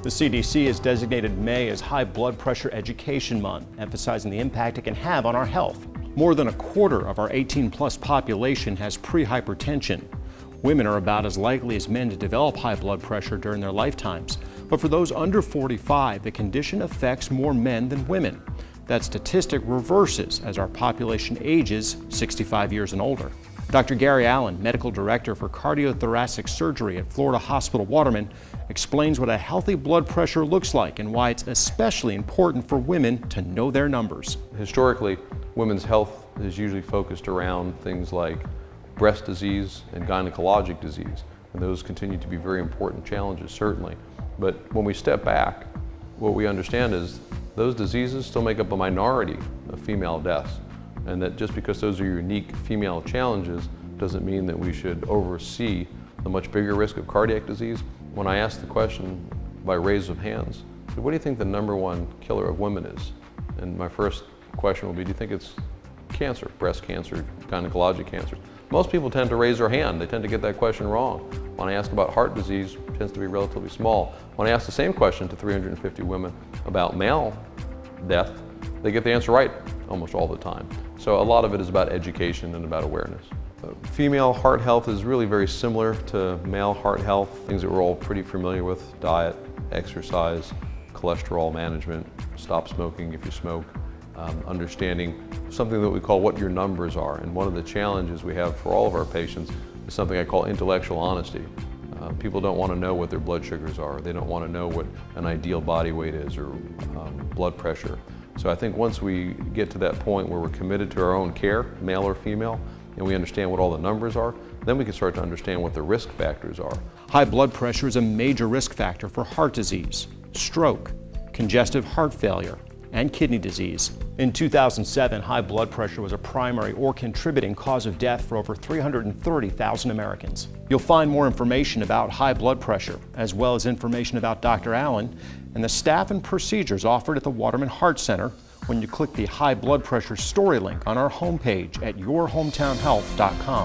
The CDC has designated May as High Blood Pressure Education Month, emphasizing the impact it can have on our health. More than a quarter of our 18-plus population has pre-hypertension. Women are about as likely as men to develop high blood pressure during their lifetimes. But for those under 45, the condition affects more men than women. That statistic reverses as our population ages 65 years and older. Dr. Gary Allen, Medical Director for Cardiothoracic Surgery at Florida Hospital Waterman, explains what a healthy blood pressure looks like and why it's especially important for women to know their numbers. Historically, women's health is usually focused around things like breast disease and gynecologic disease, and those continue to be very important challenges, certainly. But when we step back, what we understand is those diseases still make up a minority of female deaths, and that just because those are unique female challenges doesn't mean that we should oversee the much bigger risk of cardiac disease. When I ask the question by raise of hands, what do you think the #1 killer of women is? And my first question will be, do you think it's cancer, breast cancer, gynecologic cancer? Most people tend to raise their hand. They tend to get that question wrong. When I ask about heart disease, it tends to be relatively small. When I ask the same question to 350 women about male death, they get the answer right almost all the time. So a lot of it is about education and about awareness. Female heart health is really very similar to male heart health, things that we're all pretty familiar with: diet, exercise, cholesterol management, stop smoking if you smoke, understanding something that we call what your numbers are. And one of the challenges we have for all of our patients is something I call intellectual honesty. People don't want to know what their blood sugars are. They don't want to know what an ideal body weight is or blood pressure. So I think once we get to that point where we're committed to our own care, male or female, and we understand what all the numbers are, then we can start to understand what the risk factors are. High blood pressure is a major risk factor for heart disease, stroke, congestive heart failure, and kidney disease. In 2007, high blood pressure was a primary or contributing cause of death for over 330,000 Americans. You'll find more information about high blood pressure, as well as information about Dr. Allen and the staff and procedures offered at the Waterman Heart Center when you click the high blood pressure story link on our homepage at yourhometownhealth.com.